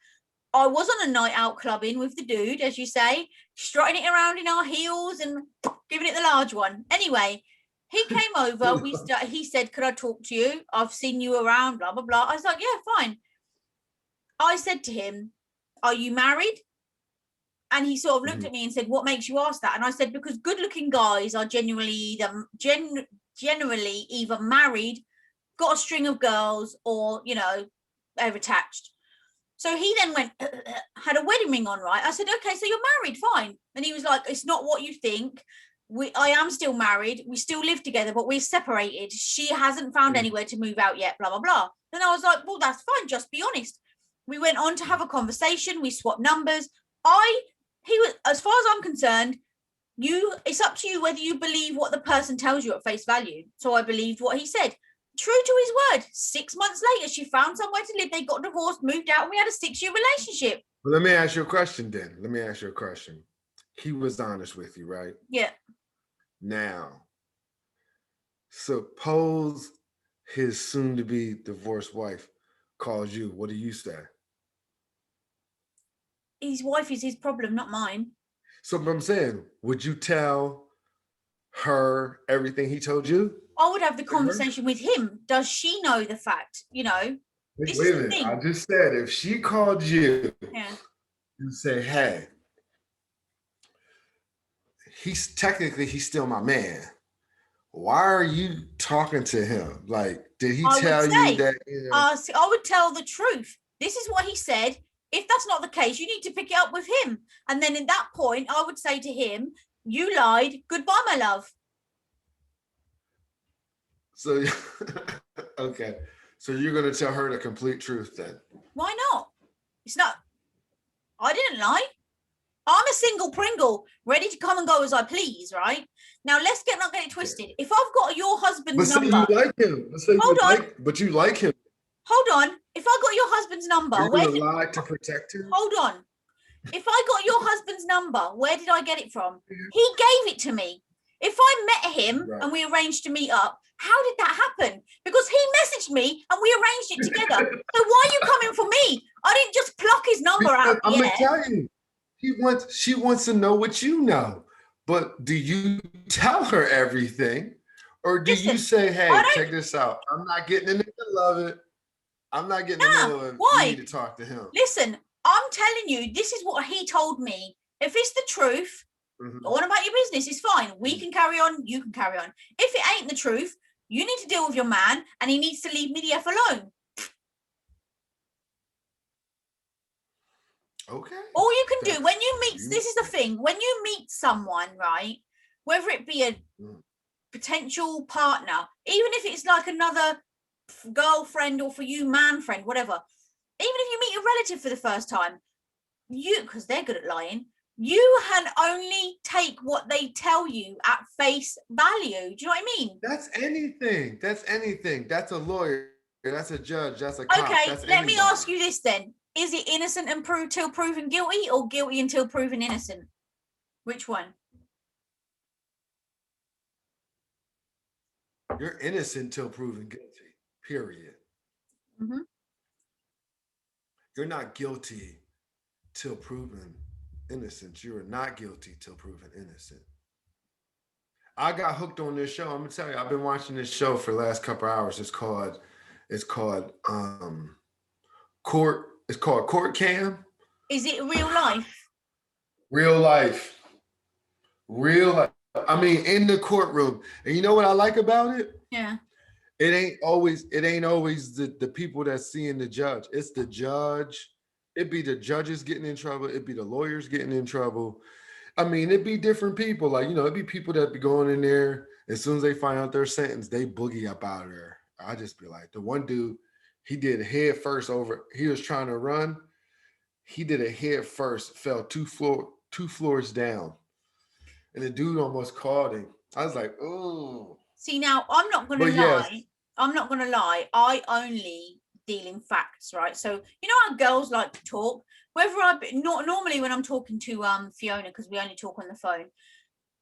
I was on a night out clubbing with the dude, as you say, strutting it around in our heels and giving it the large one. Anyway, he came over. He said, could I talk to you? I've seen you around, blah, blah, blah. I was like, yeah, fine. I said to him, are you married? And he sort of looked at me and said, what makes you ask that? And I said, because good looking guys are generally either married, got a string of girls, or, they're attached. So he then went, had a wedding ring on, right? I said, okay, so you're married, fine. And he was like, it's not what you think. I am still married. We still live together, but we're separated. She hasn't found anywhere to move out yet, blah, blah, blah. Then I was like, well, that's fine. Just be honest. We went on to have a conversation. We swapped numbers. He was, as far as I'm concerned, it's up to you whether you believe what the person tells you at face value. So I believed what he said. True to his word. 6 months later, she found somewhere to live. They got divorced, moved out, and we had a 6-year relationship. Well, let me ask you a question then. He was honest with you, right? Yeah. Now, Suppose his soon-to-be divorced wife calls you. What do you say? His wife is his problem, not mine. So what I'm saying, would you tell her everything he told you? I would have the To her? conversation with him. Does she know the fact? This Wait is a the minute. I thing. just said if she called you, Yeah. you say, hey, he's still my man. Why are you talking to him? Like, did he I would tell you say, that? I would tell the truth. This is what he said. If that's not the case, you need to pick it up with him. And then in that point, I would say to him, you lied. Goodbye, my love. So, okay. So you're going to tell her the complete truth then? Why not? It's not, I didn't lie. I'm a single Pringle, ready to come and go as I please, right? Now, let's not get it twisted. If I've got your husband's But say number, you like him. But say hold on, but you like him. hold on. If I got your husband's number, Are you going to lie to protect him? hold on. If I got your husband's number, where did I get it from? He gave it to me. If I met him and we arranged to meet up, how did that happen? Because he messaged me and we arranged it together. So why are you coming for me? I didn't just pluck his number out. I'm going to tell you. She wants to know what you know. But do you tell her everything? Or do you say, hey, check this out. I'm not getting in the middle of it. I'm not getting in the middle of it. Why? You need to talk to him. Listen, I'm telling you, this is what he told me. If it's the truth, go on about your business. It's fine. We can carry on. You can carry on. If it ain't the truth, you need to deal with your man and he needs to leave me the F alone. Okay. All you can do when you meet, this is the thing, when you meet someone, right, whether it be a potential partner, even if it's like another girlfriend or for you, man friend, whatever, even if you meet a relative for the first time, because they're good at lying, you can only take what they tell you at face value. Do you know what I mean? That's anything. That's anything. That's a lawyer. That's a judge. That's a cop. Okay, that's let anybody. me ask you this then. Is it innocent until proven guilty or guilty until proven innocent? Which one? You're innocent till proven guilty, period. Mm-hmm. You're not guilty till proven innocent. You are not guilty till proven innocent. I got hooked on this show. I'm gonna tell you, I've been watching this show for the last couple of hours. It's called Court. It's called Court Cam. Is it real life? Real life. Real life. I mean, in the courtroom. And you know what I like about it? Yeah. It ain't always the people that's seeing the judge. It's the judge. It'd be the judges getting in trouble. It'd be the lawyers getting in trouble. I mean, it'd be different people. Like, it'd be people that be going in there. As soon as they find out their sentence, they boogie up out of there. I just be like, the one dude, he did head first over. He was trying to run. He did a head first, fell two floors down. And the dude almost caught him. I was like, oh. See, now I'm not going to lie. Yes. I'm not going to lie. I only deal in facts, right? So, you know how girls like to talk? Normally when I'm talking to Fiona, because we only talk on the phone,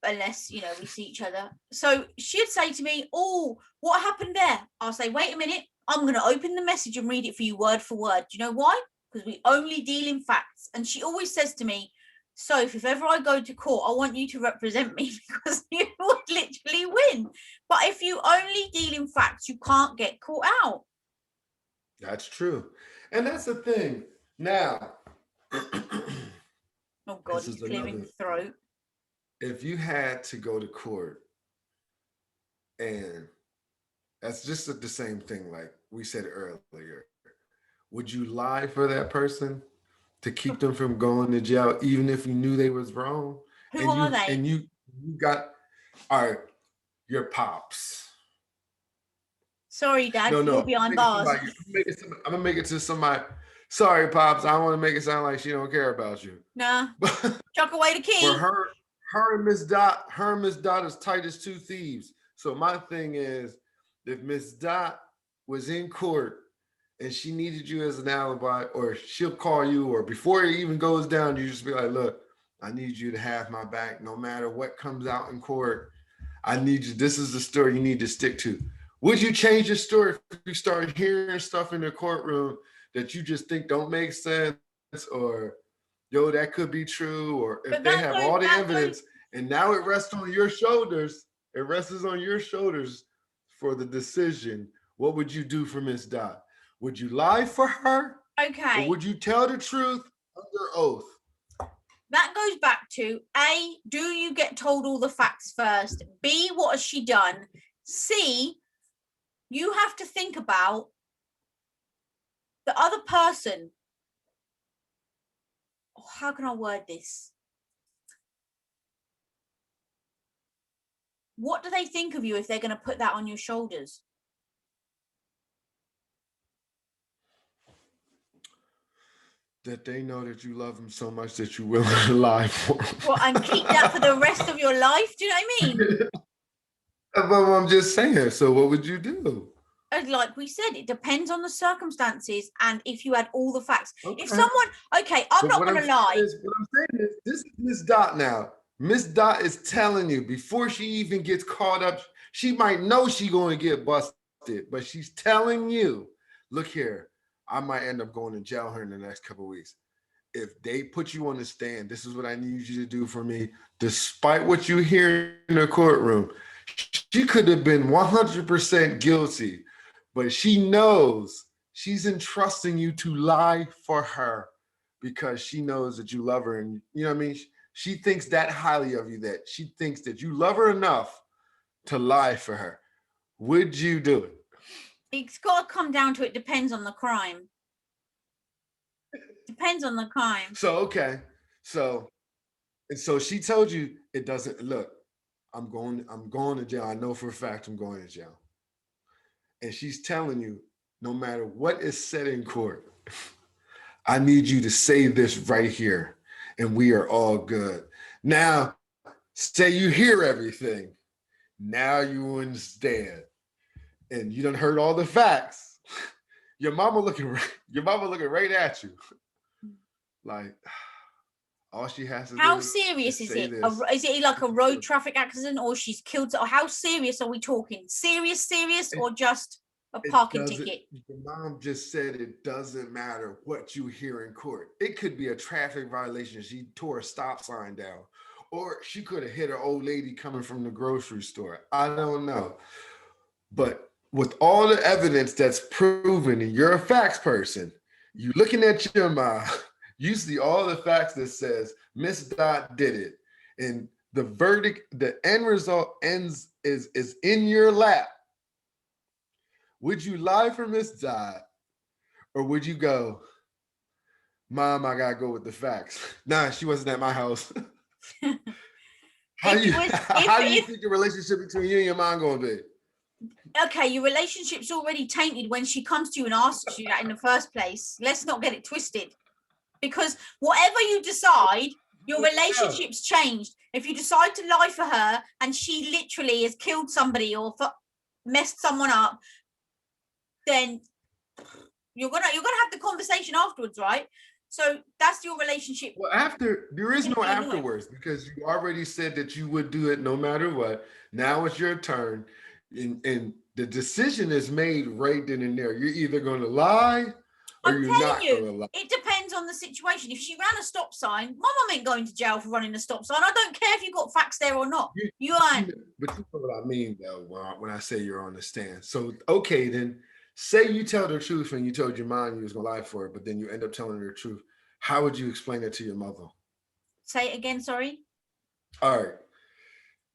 unless, we see each other. So she'd say to me, oh, what happened there? I'll say, wait a minute. I'm going to open the message and read it for you word for word. Do you know why? Because we only deal in facts. And she always says to me, so if ever I go to court, I want you to represent me because you would literally win. But if you only deal in facts, you can't get caught out. That's true. And that's the thing. Now, oh God, he's clearing the throat. If you had to go to court, and that's just the same thing like we said earlier, would you lie for that person to keep them from going to jail, even if you knew they was wrong? Who are they? And you got, all right, your pops. Sorry, Dad, you're behind bars. I'm gonna make it to somebody. Sorry, pops. I don't want to make it sound like she don't care about you. Nah. Chuck away the key. For her and Miss Dot is tight as two thieves. So my thing is, if Miss Dot was in court and she needed you as an alibi, or she'll call you, or before it even goes down, you just be like, look, I need you to have my back no matter what comes out in court. I need you. This is the story you need to stick to. Would you change your story if you start hearing stuff in the courtroom that you just think don't make sense, or yo, that could be true, or if But they that have goes, all the that evidence goes, and now it rests on your shoulders, it rests on your shoulders for the decision, what would you do for Miss Dot? Would you lie for her, or okay. would you tell the truth under oath? That goes back to A, do you get told all the facts first? B, what has she done? C, you have to think about the other person. Oh, how can I word this? What do they think of you if they're going to put that on your shoulders? That they know that you love them so much that you're willing to lie for them. Well, and keep that for the rest of your life. Do you know what I mean? But I'm just saying. So what would you do? And like we said, it depends on the circumstances and if you had all the facts. Okay. If someone, okay, I'm But not going to lie. What I'm saying is, this is Miss Dot now. Miss Dot is telling you before she even gets caught up. She might know she's going to get busted, but she's telling you, look here, I might end up going to jail here in the next couple of weeks. If they put you on the stand, this is what I need you to do for me. Despite what you hear in the courtroom, she could have been 100% guilty, but she knows she's entrusting you to lie for her because she knows that you love her. And you know what I mean? She thinks that highly of you, that she thinks that you love her enough to lie for her. Would you do it? It's got to come down to it depends on the crime. Depends on the crime. So, okay. So she told you it doesn't look, I'm going to jail. I know for a fact I'm going to jail. And she's telling you, no matter what is said in court, I need you to say this right here, and we are all good. Now, say you hear everything. Now you understand. And you done heard all the facts. Your mama looking right at you. Like, all she has to do. How serious is it? Is it like a road traffic accident, or she's killed? Or how serious are we talking? Serious, or just a parking ticket? Your mom just said it doesn't matter what you hear in court. It could be a traffic violation. She tore a stop sign down, or she could have hit an old lady coming from the grocery store. I don't know. But with all the evidence that's proven, and you're a facts person, you looking at your mom, you see all the facts that says Miss Dot did it, and the verdict, the end result is in your lap. Would you lie for Miss Dot, or would you go, Mom, I gotta go with the facts? Nah, she wasn't at my house. How do you think the relationship between you and your mom gonna be? Okay, your relationship's already tainted when she comes to you and asks you that in the first place. Let's not get it twisted. Because whatever you decide, your relationship's changed. If you decide to lie for her and she literally has killed somebody or messed someone up, then you're gonna have the conversation afterwards, right? So that's your relationship. Well, there is no afterwards, because you already said that you would do it no matter what. Now it's your turn, and the decision is made right then and there. You're either going to lie or you're not going to lie. It depends on the situation. If she ran a stop sign, my mum ain't going to jail for running a stop sign. I don't care if you got facts there or not. You aren't. But you know what I mean, though, when I say you're on the stand. So, okay, then say you tell the truth and you told your mom you was going to lie for her, but then you end up telling her the truth. How would you explain it to your mother? Say it again, sorry. All right.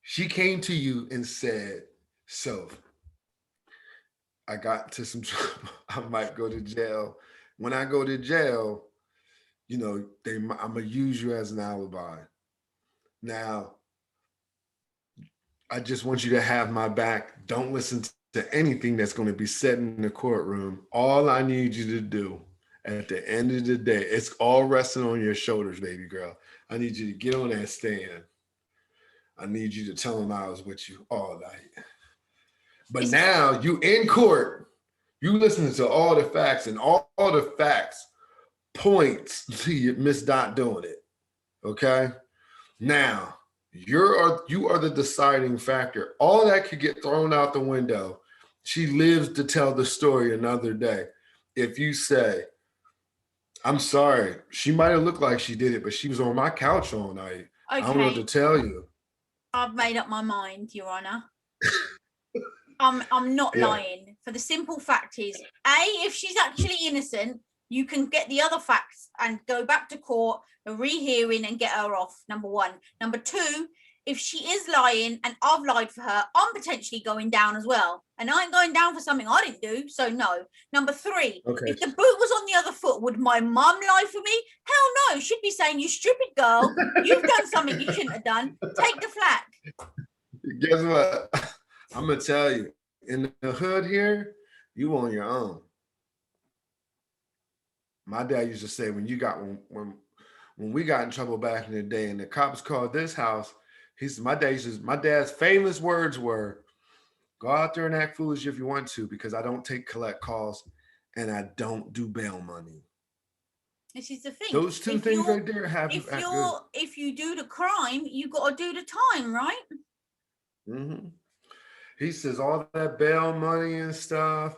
She came to you and said, so I got into some trouble. I might go to jail. When I go to jail, you know, I'm going to use you as an alibi. Now, I just want you to have my back. Don't listen to anything that's going to be said in the courtroom. All I need you to do at the end of the day, it's all resting on your shoulders, baby girl. I need you to get on that stand. I need you to tell them I was with you all night. But now you in court, you listening to all the facts, and all the facts points to Miss Dot doing it. Okay? Now, You are the deciding factor. All that could get thrown out the window. She lives to tell the story another day. If you say, I'm sorry, she might have looked like she did it, but she was on my couch all night. I don't know what to Okay, tell you. I've made up my mind, Your Honor. I'm not Yeah. lying. For the simple fact is, if she's actually innocent, you can get the other facts and go back to court, a rehearing, and get her off. Number one. Number two, if she is lying and I've lied for her, I'm potentially going down as well. And I ain't going down for something I didn't do. So no. Number three, Okay. if the boot was on the other foot, would my mum lie for me? Hell no. She'd be saying, you stupid girl, you've done something you shouldn't have done. Take the flak. Guess what? I'm gonna tell you, in the hood here, you on your own. My dad used to say when we got in trouble back in the day and the cops called this house, my dad's famous words were, go out there and act foolish if you want to, because I don't collect calls and I don't do bail money. This is the thing. Those two things right there have you act good. If you do the crime, you got to do the time, right? Mm-hmm. He says all that bail money and stuff.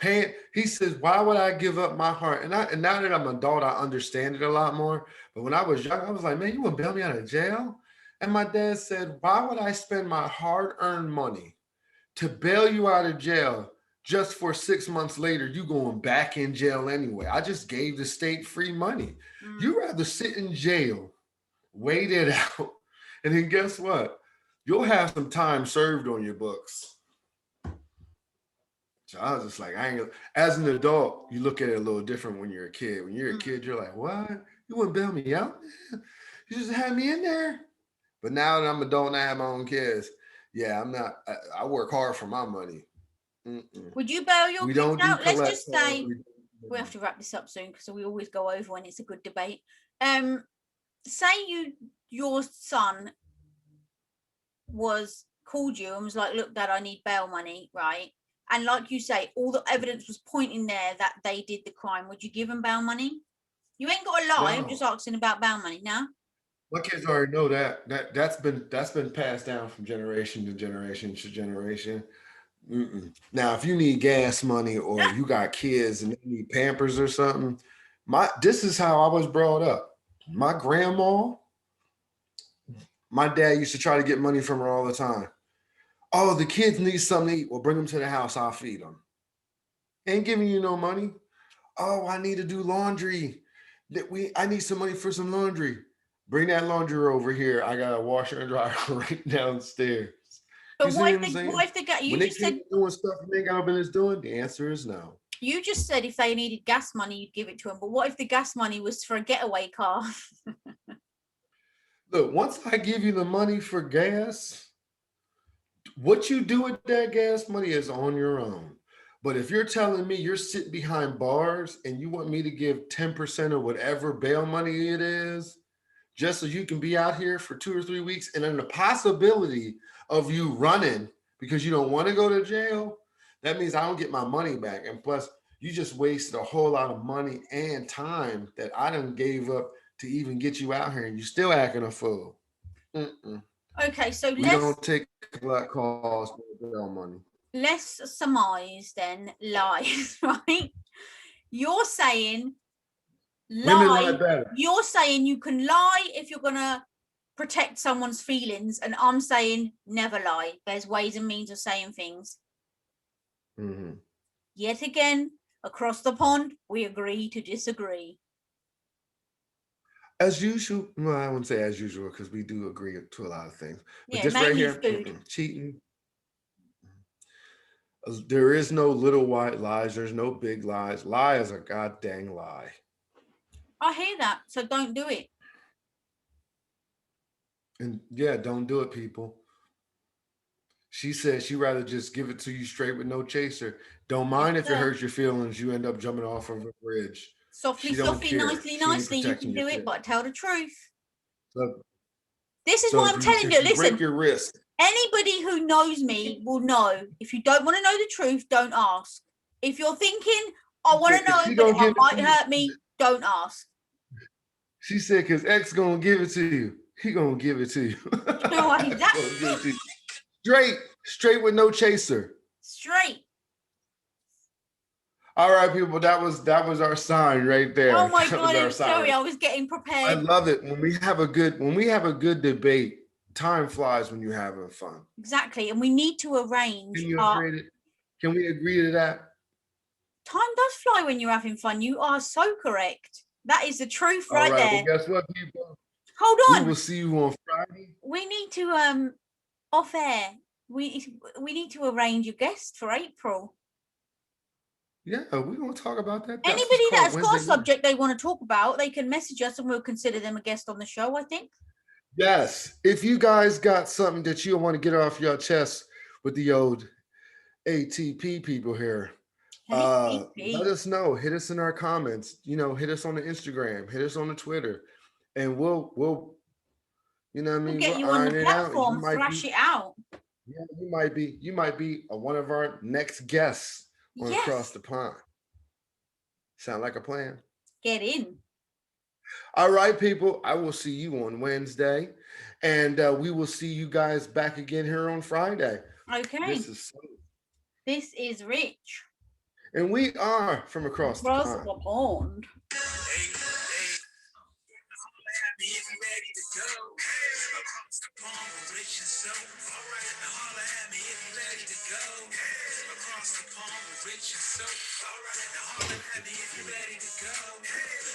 He says, why would I give up my heart? And now that I'm an adult, I understand it a lot more. But when I was young, I was like, man, you want to bail me out of jail? And my dad said, why would I spend my hard-earned money to bail you out of jail just for 6 months later, you going back in jail anyway? I just gave the state free money. You'd rather sit in jail, wait it out, and then guess what? You'll have some time served on your books. So I was just like, as an adult, you look at it a little different when you're a kid. When you're a kid, you're like, what? You wouldn't bail me out? You just had me in there. But now that I'm an adult and I have my own kids, yeah, I'm not, I work hard for my money. Mm-mm. Would you bail your kids out? Let's just say, we have to wrap this up soon because we always go over when it's a good debate. Say your son called you and was like, look, Dad, I need bail money, right? And like you say, all the evidence was pointing there that they did the crime. Would you give them bail money? You ain't got to lie. No. I'm just asking about bail money now. My kids already know that's been passed down from generation to generation to generation. Mm-mm. Now, if you need gas money or you got kids and they need Pampers or something, this is how I was brought up. My grandma, my dad used to try to get money from her all the time. Oh, the kids need something to eat. Well, bring them to the house. I'll feed them. Ain't giving you no money. Oh, I need to do laundry. I need some money for some laundry. Bring that laundry over here. I got a washer and dryer right downstairs. But what if they got you just said doing stuff they got business doing? The answer is no. You just said if they needed gas money, you'd give it to them. But what if the gas money was for a getaway car? Look, once I give you the money for gas, what you do with that gas money is on your own. But if you're telling me you're sitting behind bars and you want me to give 10% of whatever bail money it is, just so you can be out here for 2 or 3 weeks, and then the possibility of you running because you don't want to go to jail, that means I don't get my money back. And plus, you just wasted a whole lot of money and time that I done gave up to even get you out here, and you still acting a fool. Mm-mm. Okay, so we don't take collect calls for bail money. Let's surmise then lies, right? You're saying lie. You're saying you can lie if you're gonna protect someone's feelings, and I'm saying never lie. There's ways and means of saying things. Mm-hmm. Yet again, across the pond, we agree to disagree. As usual, well, I wouldn't say as usual because we do agree to a lot of things. But this right here, cheating. There is no little white lies. There's no big lies. Lie is a goddamn lie. I hear that. So don't do it. And yeah, don't do it, people. She said she'd rather just give it to you straight with no chaser. Don't mind if it hurts your feelings. You end up jumping off of a bridge. Softly, nicely, you can do it, but tell the truth. So, this is what I'm telling you. Listen, break your wrist. Anybody who knows me will know. If you don't want to know the truth, don't ask. If you're thinking, I want to know, but it might hurt me, don't ask. She said, because X gonna give it to you. He gonna give it to you. No, He that gonna give it to you. Straight with no chaser. straight. All right, people. That was our sign right there. Oh my That was God, our I'm sorry. sign. I was getting I prepared. love it when we have a good debate. Time flies when you're having fun. Exactly. And we need to arrange Can you our agree to? Can we agree to that? time does fly when you're having fun. You are so correct. That is the truth All right right. there. Well, guess what, people? Hold We on. will see you on Friday. We need to off air. We need to arrange a guest for April. Yeah, we're gonna talk about that. That's Anybody what's called that's got a Wednesday night. subject they want to talk about, they can message us and we'll consider them a guest on the show, I think. Yes. If you guys got something that you want to get off your chest with the old ATP people here, let us know. Hit us in our comments. Hit us on the Instagram, hit us on the Twitter, and we'll you know what I We'll mean, get we'll you on the iron it out. You platform, might thrash be, it out. yeah, you might be one of our next guests on Across Yes. the Pond. Sound like a plan? Get in. All right, people. I will see you on Wednesday, and we will see you guys back again here on Friday. Okay. This is Rich. And we are from across the pond. The pond. If you're ready to go across the pond with Rich and so. All right, now holler at me if you're ready to go across the pond with Rich and so. All right, now holler at me if you're ready to go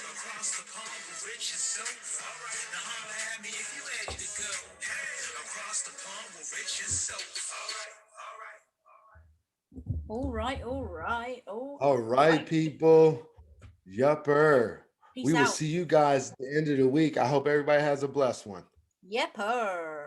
across the pond with Rich and so. All right, now holler at me if you're ready to go across the pond with Rich and so. All right, all right. All right, people. Yupper. Peace We will out. see you guys at the end of the week. I hope everybody has a blessed one. Yepper.